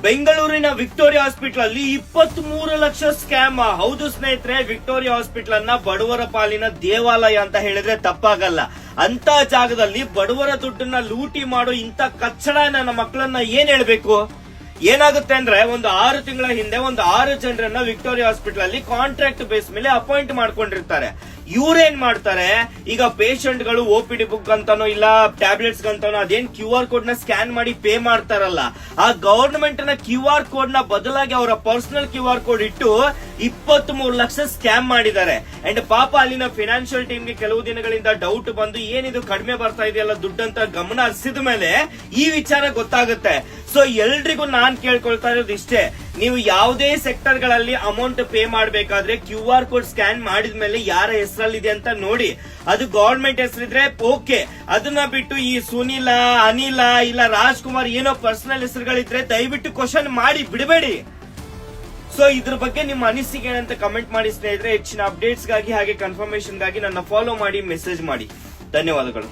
ಬೆಂಗಳೂರಿನ Victoria hospital ಅಲ್ಲಿ 23 lakh scam. ಹೌದು ಸ್ನೇಹಿತರೆ, ವಿಕ್ಟೋರಿಯಾ ಹಾಸ್ಪಿಟಲ್ ಅನ್ನ ಬಡವರ ಪಾಲಿನ ದೇವಾಲಯ ಅಂತ ಹೇಳಿದ್ರೆ ತಪ್ಪಾಗಲ್ಲ. ಅಂತ ಜಾಗದಲ್ಲಿ ಬಡವರ ದುಡ್ಡನ್ನ ಲೂಟಿ ಮಾಡೋ ಇಂತ ಕಚ್ಚಡ ನನ್ನ ಮಕ್ಕಳನ್ನ ಏನ್ ಹೇಳ್ಬೇಕು? ಏನಾಗುತ್ತೆ ಅಂದ್ರೆ, ಒಂದು 6 ತಿಂಗಳ ಹಿಂದೆ ಒಂದು 6 ಜನರನ್ನ ವಿಕ್ಟೋರಿಯಾ ಹಾಸ್ಪಿಟಲ್ ಅಲ್ಲಿ ಕಾಂಟ್ರಾಕ್ಟ್ ಬೇಸ್ ಮೇಲೆ ಅಪಾಯಿಂಟ್ ಮಾಡ್ಕೊಂಡಿರ್ತಾರೆ. ಇವ್ರೇನ್ ಮಾಡ್ತಾರೆ, ಈಗ ಪೇಷಂಟ್ ಗಳು OPD ಬುಕ್ ಅಂತಾನೋ ಇಲ್ಲ ಟ್ಯಾಬ್ಲೆಟ್ಸ್ ಅಂತಾನೋ ಅದೇನ್ QR ಕೋಡ್ ನ ಸ್ಕ್ಯಾನ್ ಮಾಡಿ ಪೇ ಮಾಡ್ತಾರಲ್ಲ, ಆ ಗವರ್ನಮೆಂಟ್ ನ QR ಕೋಡ್ ನ ಬದಲಾಗಿ ಅವರ ಪರ್ಸನಲ್ QR ಕೋಡ್ ಇಟ್ಟು 23 ಲಕ್ಷ ಸ್ಕ್ಯಾಮ್ ಮಾಡಿದ್ದಾರೆ. ಅಂಡ್ ಪಾಪ ಅಲ್ಲಿನ ಫಿನಾನ್ಷಿಯಲ್ ಟೀಮ್ಗೆ ಕೆಲವು ದಿನಗಳಿಂದ ಡೌಟ್ ಬಂದು ಏನಿದು ಕಡಿಮೆ ಬರ್ತಾ ಇದೆಯಲ್ಲ ದುಡ್ಡು ಅಂತ ಗಮನ ಹರಿಸಿದ ಮೇಲೆ ಈ ವಿಚಾರ ಗೊತ್ತಾಗುತ್ತೆ. ಸೊ ಎಲ್ರಿಗೂ ನಾನ್ ಕೇಳ್ಕೊಳ್ತಾ ಇರೋದು ಇಷ್ಟೇ, ನೀವು ಯಾವುದೇ ಸೆಕ್ಟರ್ ಗಳಲ್ಲಿ ಅಮೌಂಟ್ ಪೇ ಮಾಡಬೇಕಾದ್ರೆ QR ಕೋಡ್ ಸ್ಕ್ಯಾನ್ ಮಾಡಿದ ಮೇಲೆ ಯಾರ ಹೆಸರಲ್ಲಿದೆ ಅಂತ ನೋಡಿ. ಅದು ಗವರ್ಮೆಂಟ್ ಹೆಸರಿದ್ರೆ ಓಕೆ, ಅದನ್ನ ಬಿಟ್ಟು ಈ ಸುನಿಲ, ಅನಿಲ ಇಲ್ಲ ರಾಜ್ಕುಮಾರ್ ಏನೋ ಪರ್ಸನಲ್ ಹೆಸರುಗಳಿದ್ರೆ ದಯವಿಟ್ಟು ಕ್ವಶನ್ ಮಾಡಿ ಬಿಡಬೇಡಿ. ಸೊ ಇದ್ರ ಬಗ್ಗೆ ನಿಮ್ಮ ಅನಿಸಿಕೆ ಏನಂತ ಕಮೆಂಟ್ ಮಾಡಿ ಸ್ನೇಹಿತರೆ. ಹೆಚ್ಚಿನ ಅಪ್ಡೇಟ್ಸ್ ಗಾಗಿ ಹಾಗೆ ಕನ್ಫರ್ಮೇಶನ್ ಗಾಗಿ ನನ್ನ ಫಾಲೋ ಮಾಡಿ, ಮೆಸೇಜ್ ಮಾಡಿ. ಧನ್ಯವಾದಗಳು.